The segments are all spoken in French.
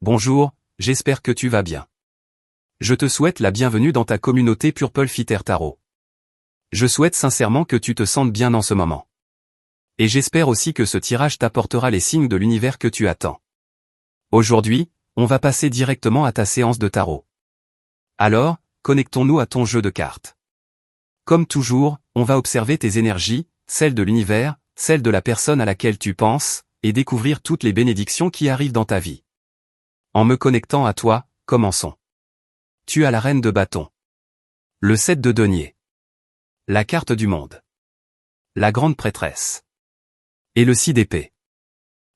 Bonjour, j'espère que tu vas bien. Je te souhaite la bienvenue dans ta communauté Purple Fitter Tarot. Je souhaite sincèrement que tu te sentes bien en ce moment. Et j'espère aussi que ce tirage t'apportera les signes de l'univers que tu attends. Aujourd'hui, on va passer directement à ta séance de tarot. Alors, connectons-nous à ton jeu de cartes. Comme toujours, on va observer tes énergies, celles de l'univers, celles de la personne à laquelle tu penses, et découvrir toutes les bénédictions qui arrivent dans ta vie. En me connectant à toi, commençons. Tu as la reine de bâton. Le 7 de denier. La carte du monde. La grande prêtresse. Et le 6 d'épée.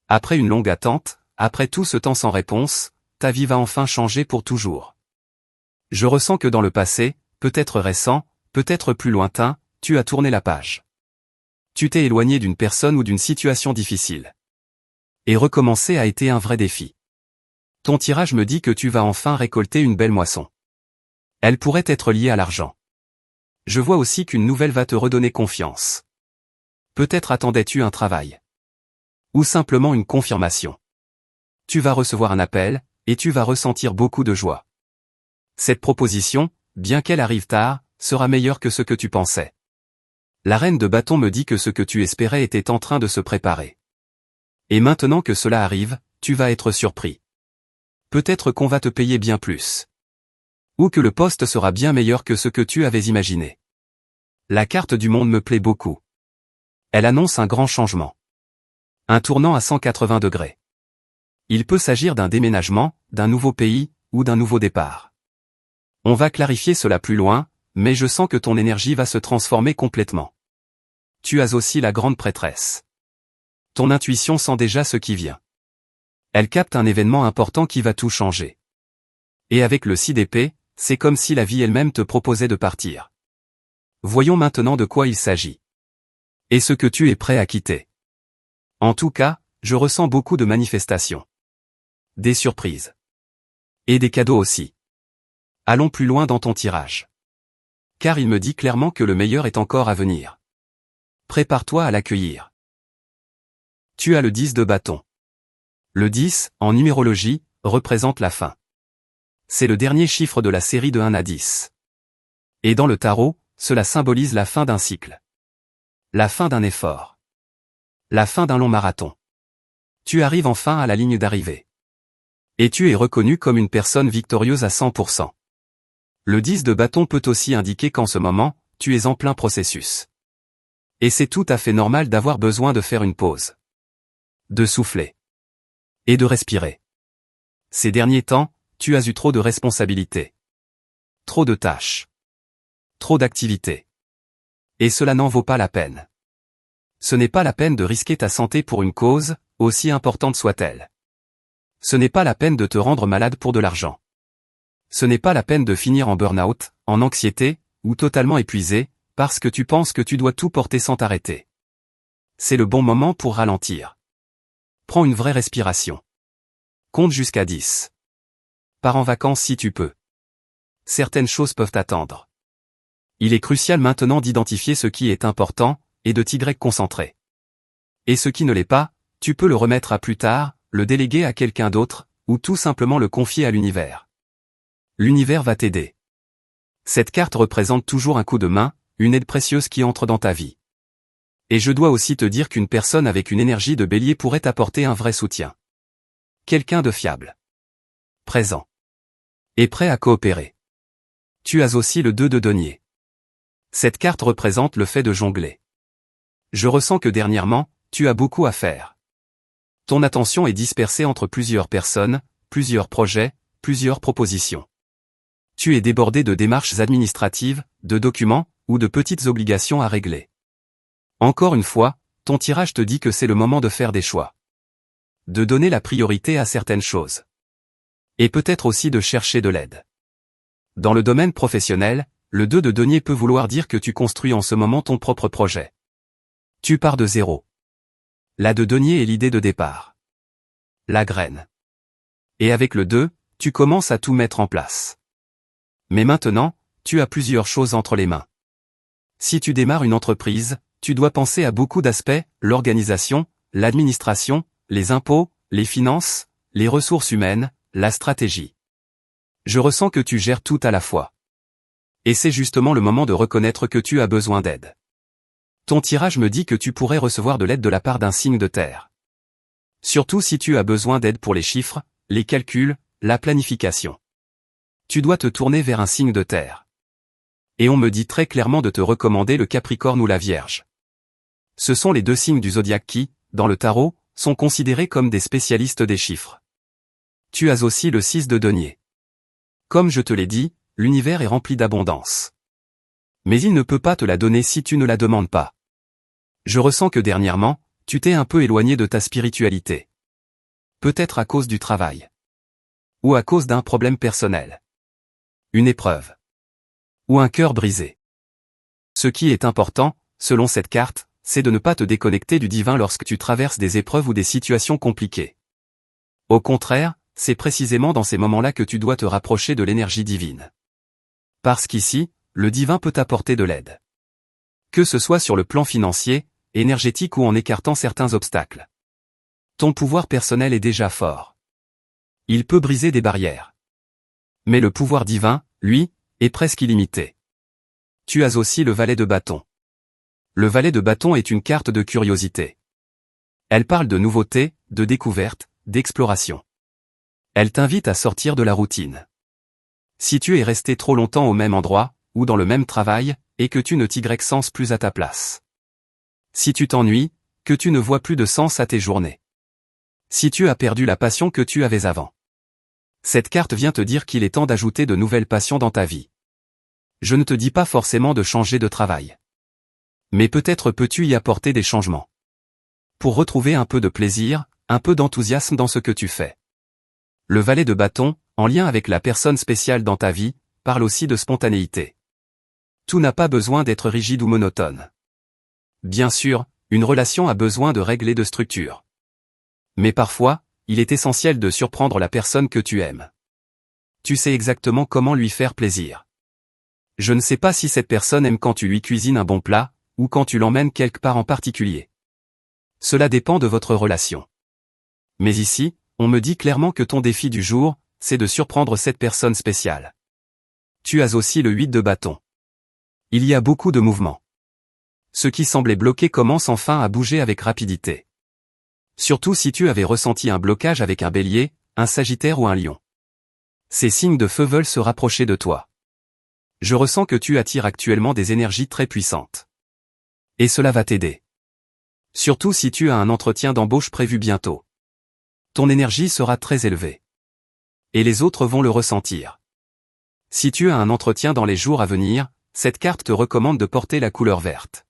Après une longue attente, après tout ce temps sans réponse, ta vie va enfin changer pour toujours. Je ressens que dans le passé, peut-être récent, peut-être plus lointain, tu as tourné la page. Tu t'es éloigné d'une personne ou d'une situation difficile. Et recommencer a été un vrai défi. Ton tirage me dit que tu vas enfin récolter une belle moisson. Elle pourrait être liée à l'argent. Je vois aussi qu'une nouvelle va te redonner confiance. Peut-être attendais-tu un travail. Ou simplement une confirmation. Tu vas recevoir un appel, et tu vas ressentir beaucoup de joie. Cette proposition, bien qu'elle arrive tard, sera meilleure que ce que tu pensais. La reine de bâton me dit que ce que tu espérais était en train de se préparer. Et maintenant que cela arrive, tu vas être surpris. Peut-être qu'on va te payer bien plus. Ou que le poste sera bien meilleur que ce que tu avais imaginé. La carte du monde me plaît beaucoup. Elle annonce un grand changement. Un tournant à 180 degrés. Il peut s'agir d'un déménagement, d'un nouveau pays, ou d'un nouveau départ. On va clarifier cela plus loin, mais je sens que ton énergie va se transformer complètement. Tu as aussi la grande prêtresse. Ton intuition sent déjà ce qui vient. Elle capte un événement important qui va tout changer. Et avec le 6 d'épée, c'est comme si la vie elle-même te proposait de partir. Voyons maintenant de quoi il s'agit. Et ce que tu es prêt à quitter. En tout cas, je ressens beaucoup de manifestations. Des surprises. Et des cadeaux aussi. Allons plus loin dans ton tirage. Car il me dit clairement que le meilleur est encore à venir. Prépare-toi à l'accueillir. Tu as le 10 de bâton. Le 10, en numérologie, représente la fin. C'est le dernier chiffre de la série de 1 à 10. Et dans le tarot, cela symbolise la fin d'un cycle. La fin d'un effort. La fin d'un long marathon. Tu arrives enfin à la ligne d'arrivée. Et tu es reconnu comme une personne victorieuse à 100%. Le 10 de bâton peut aussi indiquer qu'en ce moment, tu es en plein processus. Et c'est tout à fait normal d'avoir besoin de faire une pause. De souffler. Et de respirer. Ces derniers temps, tu as eu trop de responsabilités. Trop de tâches. Trop d'activités. Et cela n'en vaut pas la peine. Ce n'est pas la peine de risquer ta santé pour une cause, aussi importante soit-elle. Ce n'est pas la peine de te rendre malade pour de l'argent. Ce n'est pas la peine de finir en burn-out, en anxiété, ou totalement épuisé, parce que tu penses que tu dois tout porter sans t'arrêter. C'est le bon moment pour ralentir. Prends une vraie respiration. Compte jusqu'à 10. Pars en vacances si tu peux. Certaines choses peuvent attendre. Il est crucial maintenant d'identifier ce qui est important, et de t'y concentrer. Et ce qui ne l'est pas, tu peux le remettre à plus tard, le déléguer à quelqu'un d'autre, ou tout simplement le confier à l'univers. L'univers va t'aider. Cette carte représente toujours un coup de main, une aide précieuse qui entre dans ta vie. Et je dois aussi te dire qu'une personne avec une énergie de bélier pourrait t'apporter un vrai soutien. Quelqu'un de fiable. Présent. Et prêt à coopérer. Tu as aussi le 2 de denier. Cette carte représente le fait de jongler. Je ressens que dernièrement, tu as beaucoup à faire. Ton attention est dispersée entre plusieurs personnes, plusieurs projets, plusieurs propositions. Tu es débordé de démarches administratives, de documents, ou de petites obligations à régler. Encore une fois, ton tirage te dit que c'est le moment de faire des choix. De donner la priorité à certaines choses. Et peut-être aussi de chercher de l'aide. Dans le domaine professionnel, le 2 de denier peut vouloir dire que tu construis en ce moment ton propre projet. Tu pars de zéro. La de denier est l'idée de départ. La graine. Et avec le 2, tu commences à tout mettre en place. Mais maintenant, tu as plusieurs choses entre les mains. Si tu démarres une entreprise, tu dois penser à beaucoup d'aspects, l'organisation, l'administration, les impôts, les finances, les ressources humaines, la stratégie. Je ressens que tu gères tout à la fois. Et c'est justement le moment de reconnaître que tu as besoin d'aide. Ton tirage me dit que tu pourrais recevoir de l'aide de la part d'un signe de terre. Surtout si tu as besoin d'aide pour les chiffres, les calculs, la planification. Tu dois te tourner vers un signe de terre. Et on me dit très clairement de te recommander le Capricorne ou la Vierge. Ce sont les deux signes du zodiaque qui, dans le tarot, sont considérés comme des spécialistes des chiffres. Tu as aussi le 6 de denier. Comme je te l'ai dit, l'univers est rempli d'abondance. Mais il ne peut pas te la donner si tu ne la demandes pas. Je ressens que dernièrement, tu t'es un peu éloigné de ta spiritualité. Peut-être à cause du travail. Ou à cause d'un problème personnel. Une épreuve. Ou un cœur brisé. Ce qui est important, selon cette carte, c'est de ne pas te déconnecter du divin lorsque tu traverses des épreuves ou des situations compliquées. Au contraire, c'est précisément dans ces moments-là que tu dois te rapprocher de l'énergie divine. Parce qu'ici, le divin peut t'apporter de l'aide. Que ce soit sur le plan financier, énergétique ou en écartant certains obstacles. Ton pouvoir personnel est déjà fort. Il peut briser des barrières. Mais le pouvoir divin, lui, est presque illimité. Tu as aussi le valet de bâton. Le valet de bâton est une carte de curiosité. Elle parle de nouveautés, de découvertes, d'exploration. Elle t'invite à sortir de la routine. Si tu es resté trop longtemps au même endroit, ou dans le même travail, et que tu ne t'y sens plus à ta place. Si tu t'ennuies, que tu ne vois plus de sens à tes journées. Si tu as perdu la passion que tu avais avant. Cette carte vient te dire qu'il est temps d'ajouter de nouvelles passions dans ta vie. Je ne te dis pas forcément de changer de travail. Mais peut-être peux-tu y apporter des changements. Pour retrouver un peu de plaisir, un peu d'enthousiasme dans ce que tu fais. Le valet de bâton, en lien avec la personne spéciale dans ta vie, parle aussi de spontanéité. Tout n'a pas besoin d'être rigide ou monotone. Bien sûr, une relation a besoin de règles et de structure. Mais parfois, il est essentiel de surprendre la personne que tu aimes. Tu sais exactement comment lui faire plaisir. Je ne sais pas si cette personne aime quand tu lui cuisines un bon plat, ou quand tu l'emmènes quelque part en particulier. Cela dépend de votre relation. Mais ici, on me dit clairement que ton défi du jour, c'est de surprendre cette personne spéciale. Tu as aussi le 8 de bâton. Il y a beaucoup de mouvements. Ce qui semblait bloqué commence enfin à bouger avec rapidité. Surtout si tu avais ressenti un blocage avec un bélier, un sagittaire ou un lion. Ces signes de feu veulent se rapprocher de toi. Je ressens que tu attires actuellement des énergies très puissantes. Et cela va t'aider. Surtout si tu as un entretien d'embauche prévu bientôt. Ton énergie sera très élevée. Et les autres vont le ressentir. Si tu as un entretien dans les jours à venir, cette carte te recommande de porter la couleur verte.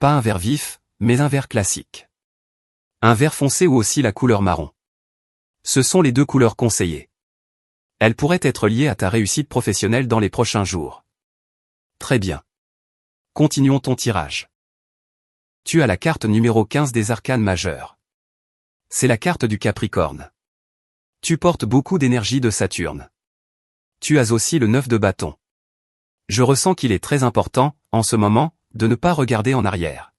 Pas un vert vif, mais un vert classique. Un vert foncé ou aussi la couleur marron. Ce sont les deux couleurs conseillées. Elles pourraient être liées à ta réussite professionnelle dans les prochains jours. Très bien. Continuons ton tirage. Tu as la carte numéro 15 des arcanes majeures. C'est la carte du Capricorne. Tu portes beaucoup d'énergie de Saturne. Tu as aussi le 9 de bâton. Je ressens qu'il est très important, en ce moment, de ne pas regarder en arrière.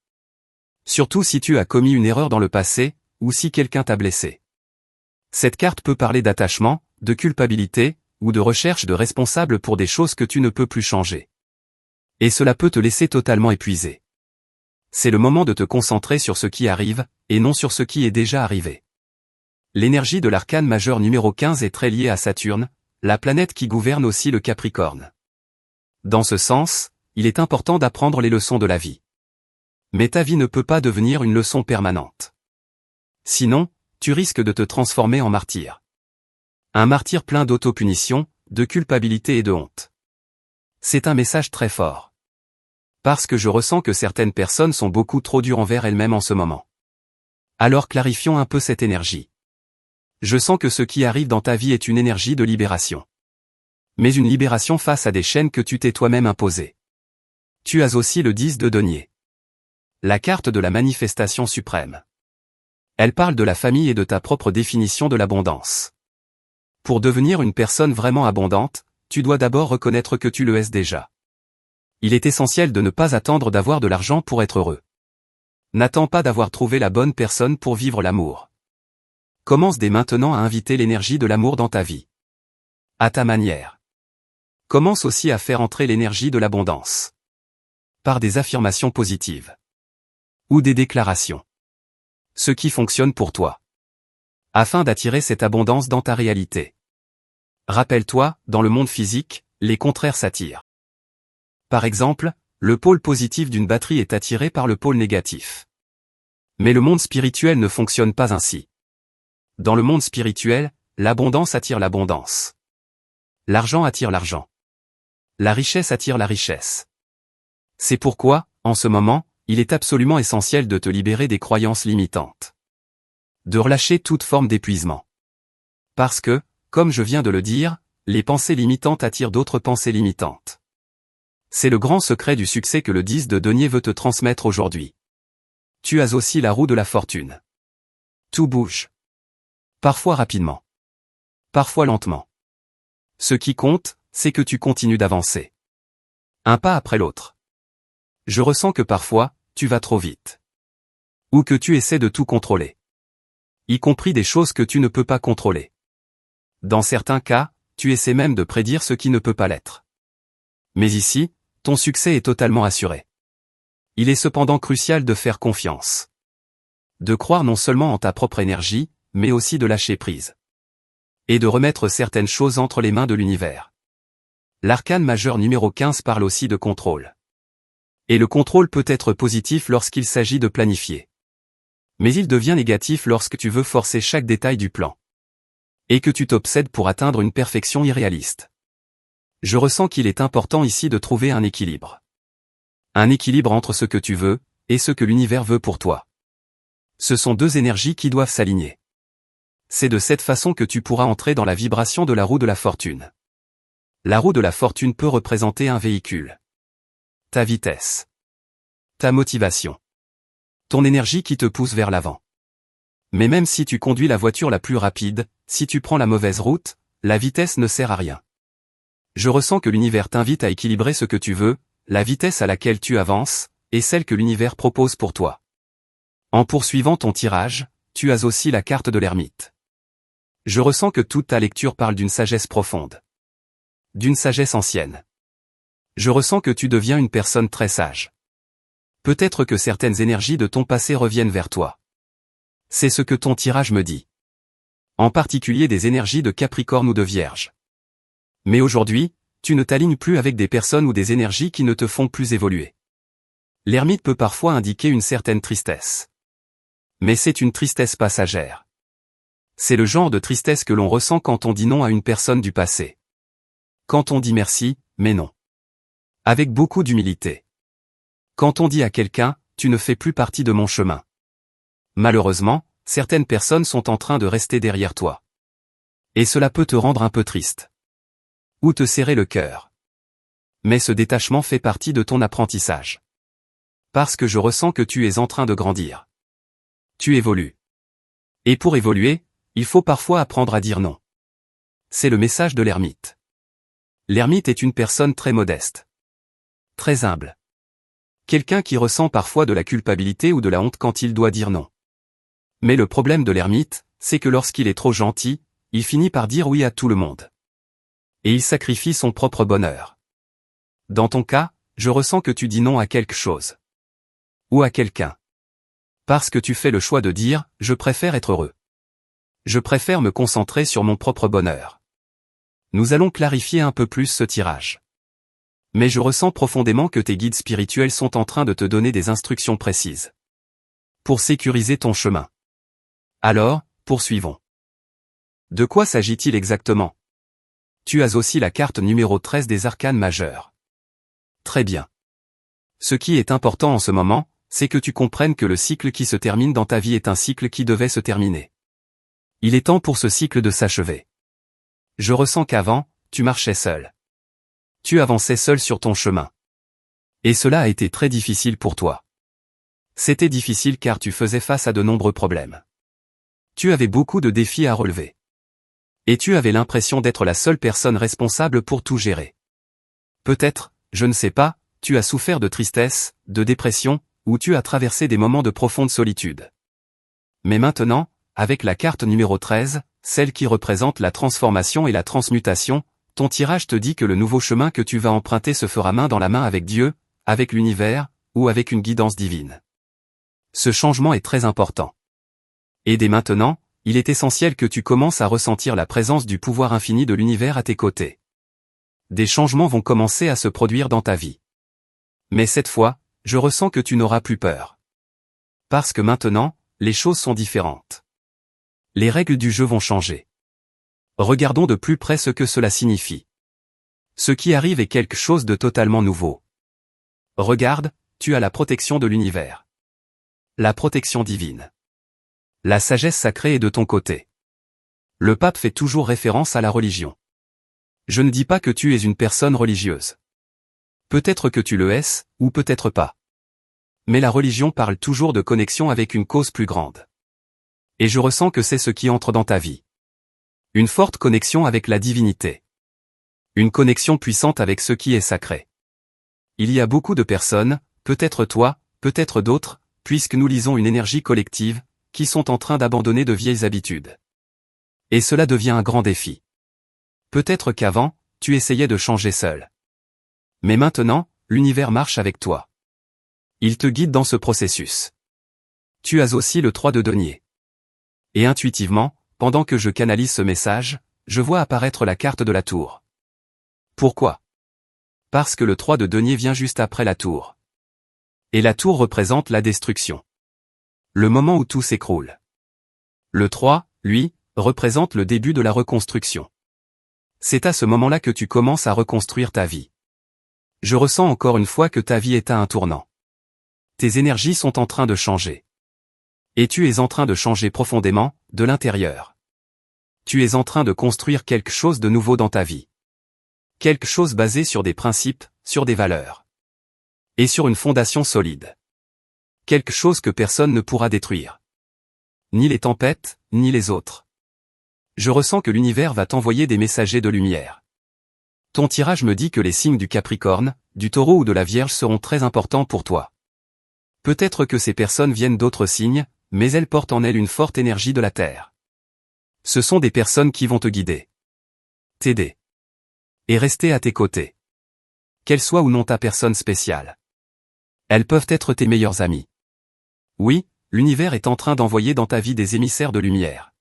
Surtout si tu as commis une erreur dans le passé, ou si quelqu'un t'a blessé. Cette carte peut parler d'attachement, de culpabilité, ou de recherche de responsables pour des choses que tu ne peux plus changer. Et cela peut te laisser totalement épuisé. C'est le moment de te concentrer sur ce qui arrive, et non sur ce qui est déjà arrivé. L'énergie de l'arcane majeur numéro 15 est très liée à Saturne, la planète qui gouverne aussi le Capricorne. Dans ce sens, il est important d'apprendre les leçons de la vie. Mais ta vie ne peut pas devenir une leçon permanente. Sinon, tu risques de te transformer en martyr. Un martyr plein d'autopunition, de culpabilité et de honte. C'est un message très fort. Parce que je ressens que certaines personnes sont beaucoup trop dures envers elles-mêmes en ce moment. Alors clarifions un peu cette énergie. Je sens que ce qui arrive dans ta vie est une énergie de libération. Mais une libération face à des chaînes que tu t'es toi-même imposées. Tu as aussi le 10 de denier. La carte de la manifestation suprême. Elle parle de la famille et de ta propre définition de l'abondance. Pour devenir une personne vraiment abondante, tu dois d'abord reconnaître que tu le es déjà. Il est essentiel de ne pas attendre d'avoir de l'argent pour être heureux. N'attends pas d'avoir trouvé la bonne personne pour vivre l'amour. Commence dès maintenant à inviter l'énergie de l'amour dans ta vie. À ta manière. Commence aussi à faire entrer l'énergie de l'abondance. Par des affirmations positives. Ou des déclarations. Ce qui fonctionne pour toi. Afin d'attirer cette abondance dans ta réalité. Rappelle-toi, dans le monde physique, les contraires s'attirent. Par exemple, le pôle positif d'une batterie est attiré par le pôle négatif. Mais le monde spirituel ne fonctionne pas ainsi. Dans le monde spirituel, l'abondance attire l'abondance. L'argent attire l'argent. La richesse attire la richesse. C'est pourquoi, en ce moment, il est absolument essentiel de te libérer des croyances limitantes. De relâcher toute forme d'épuisement. Parce que, comme je viens de le dire, les pensées limitantes attirent d'autres pensées limitantes. C'est le grand secret du succès que le 10 de denier veut te transmettre aujourd'hui. Tu as aussi la roue de la fortune. Tout bouge. Parfois rapidement. Parfois lentement. Ce qui compte, c'est que tu continues d'avancer. Un pas après l'autre. Je ressens que parfois, tu vas trop vite. Ou que tu essaies de tout contrôler. Y compris des choses que tu ne peux pas contrôler. Dans certains cas, tu essaies même de prédire ce qui ne peut pas l'être. Mais ici, ton succès est totalement assuré. Il est cependant crucial de faire confiance. De croire non seulement en ta propre énergie, mais aussi de lâcher prise. Et de remettre certaines choses entre les mains de l'univers. L'arcane majeur numéro 15 parle aussi de contrôle. Et le contrôle peut être positif lorsqu'il s'agit de planifier. Mais il devient négatif lorsque tu veux forcer chaque détail du plan. Et que tu t'obsèdes pour atteindre une perfection irréaliste. Je ressens qu'il est important ici de trouver un équilibre. Un équilibre entre ce que tu veux, et ce que l'univers veut pour toi. Ce sont deux énergies qui doivent s'aligner. C'est de cette façon que tu pourras entrer dans la vibration de la roue de la fortune. La roue de la fortune peut représenter un véhicule. Ta vitesse. Ta motivation. Ton énergie qui te pousse vers l'avant. Mais même si tu conduis la voiture la plus rapide, si tu prends la mauvaise route, la vitesse ne sert à rien. Je ressens que l'univers t'invite à équilibrer ce que tu veux, la vitesse à laquelle tu avances, et celle que l'univers propose pour toi. En poursuivant ton tirage, tu as aussi la carte de l'ermite. Je ressens que toute ta lecture parle d'une sagesse profonde. D'une sagesse ancienne. Je ressens que tu deviens une personne très sage. Peut-être que certaines énergies de ton passé reviennent vers toi. C'est ce que ton tirage me dit. En particulier des énergies de Capricorne ou de Vierge. Mais aujourd'hui, tu ne t'alignes plus avec des personnes ou des énergies qui ne te font plus évoluer. L'ermite peut parfois indiquer une certaine tristesse. Mais c'est une tristesse passagère. C'est le genre de tristesse que l'on ressent quand on dit non à une personne du passé. Quand on dit merci, mais non. Avec beaucoup d'humilité. Quand on dit à quelqu'un, tu ne fais plus partie de mon chemin. Malheureusement, certaines personnes sont en train de rester derrière toi. Et cela peut te rendre un peu triste. Ou te serrer le cœur. Mais ce détachement fait partie de ton apprentissage. Parce que je ressens que tu es en train de grandir. Tu évolues. Et pour évoluer, il faut parfois apprendre à dire non. C'est le message de l'ermite. L'ermite est une personne très modeste. Très humble. Quelqu'un qui ressent parfois de la culpabilité ou de la honte quand il doit dire non. Mais le problème de l'ermite, c'est que lorsqu'il est trop gentil, il finit par dire oui à tout le monde. Et il sacrifie son propre bonheur. Dans ton cas, je ressens que tu dis non à quelque chose. Ou à quelqu'un. Parce que tu fais le choix de dire « je préfère être heureux ». Je préfère me concentrer sur mon propre bonheur. Nous allons clarifier un peu plus ce tirage. Mais je ressens profondément que tes guides spirituels sont en train de te donner des instructions précises. Pour sécuriser ton chemin. Alors, poursuivons. De quoi s'agit-il exactement? Tu as aussi la carte numéro 13 des arcanes majeurs. Très bien. Ce qui est important en ce moment, c'est que tu comprennes que le cycle qui se termine dans ta vie est un cycle qui devait se terminer. Il est temps pour ce cycle de s'achever. Je ressens qu'avant, tu marchais seul. Tu avançais seul sur ton chemin. Et cela a été très difficile pour toi. C'était difficile car tu faisais face à de nombreux problèmes. Tu avais beaucoup de défis à relever. Et tu avais l'impression d'être la seule personne responsable pour tout gérer. Peut-être, je ne sais pas, tu as souffert de tristesse, de dépression, ou tu as traversé des moments de profonde solitude. Mais maintenant, avec la carte numéro 13, celle qui représente la transformation et la transmutation, ton tirage te dit que le nouveau chemin que tu vas emprunter se fera main dans la main avec Dieu, avec l'univers, ou avec une guidance divine. Ce changement est très important. Et dès maintenant, il est essentiel que tu commences à ressentir la présence du pouvoir infini de l'univers à tes côtés. Des changements vont commencer à se produire dans ta vie. Mais cette fois, je ressens que tu n'auras plus peur. Parce que maintenant, les choses sont différentes. Les règles du jeu vont changer. Regardons de plus près ce que cela signifie. Ce qui arrive est quelque chose de totalement nouveau. Regarde, tu as la protection de l'univers. La protection divine. La sagesse sacrée est de ton côté. Le pape fait toujours référence à la religion. Je ne dis pas que tu es une personne religieuse. Peut-être que tu le es, ou peut-être pas. Mais la religion parle toujours de connexion avec une cause plus grande. Et je ressens que c'est ce qui entre dans ta vie. Une forte connexion avec la divinité. Une connexion puissante avec ce qui est sacré. Il y a beaucoup de personnes, peut-être toi, peut-être d'autres, puisque nous lisons une énergie collective, qui sont en train d'abandonner de vieilles habitudes. Et cela devient un grand défi. Peut-être qu'avant, tu essayais de changer seul. Mais maintenant, l'univers marche avec toi. Il te guide dans ce processus. Tu as aussi le 3 de denier. Et intuitivement, pendant que je canalise ce message, je vois apparaître la carte de la tour. Pourquoi? Parce que le 3 de denier vient juste après la tour. Et la tour représente la destruction. Le moment où tout s'écroule. Le 3, lui, représente le début de la reconstruction. C'est à ce moment-là que tu commences à reconstruire ta vie. Je ressens encore une fois que ta vie est à un tournant. Tes énergies sont en train de changer. Et tu es en train de changer profondément, de l'intérieur. Tu es en train de construire quelque chose de nouveau dans ta vie. Quelque chose basé sur des principes, sur des valeurs. Et sur une fondation solide. Quelque chose que personne ne pourra détruire. Ni les tempêtes, ni les autres. Je ressens que l'univers va t'envoyer des messagers de lumière. Ton tirage me dit que les signes du Capricorne, du Taureau ou de la Vierge seront très importants pour toi. Peut-être que ces personnes viennent d'autres signes, mais elles portent en elles une forte énergie de la Terre. Ce sont des personnes qui vont te guider. T'aider. Et rester à tes côtés. Qu'elles soient ou non ta personne spéciale. Elles peuvent être tes meilleurs amis. Oui, l'univers est en train d'envoyer dans ta vie des émissaires de lumière.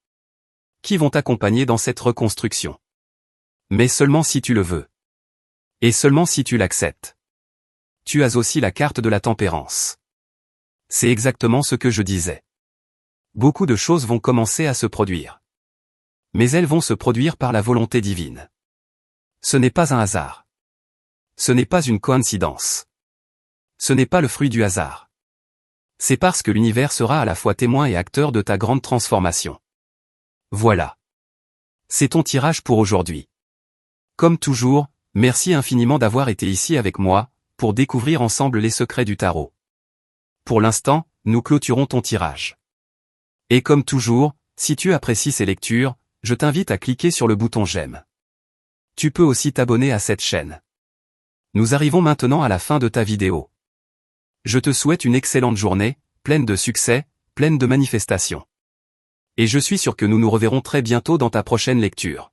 Qui vont t'accompagner dans cette reconstruction. Mais seulement si tu le veux. Et seulement si tu l'acceptes. Tu as aussi la carte de la tempérance. C'est exactement ce que je disais. Beaucoup de choses vont commencer à se produire. Mais elles vont se produire par la volonté divine. Ce n'est pas un hasard. Ce n'est pas une coïncidence. Ce n'est pas le fruit du hasard. C'est parce que l'univers sera à la fois témoin et acteur de ta grande transformation. Voilà. C'est ton tirage pour aujourd'hui. Comme toujours, merci infiniment d'avoir été ici avec moi, pour découvrir ensemble les secrets du tarot. Pour l'instant, nous clôturons ton tirage. Et comme toujours, si tu apprécies ces lectures, je t'invite à cliquer sur le bouton j'aime. Tu peux aussi t'abonner à cette chaîne. Nous arrivons maintenant à la fin de ta vidéo. Je te souhaite une excellente journée, pleine de succès, pleine de manifestations. Et je suis sûr que nous nous reverrons très bientôt dans ta prochaine lecture.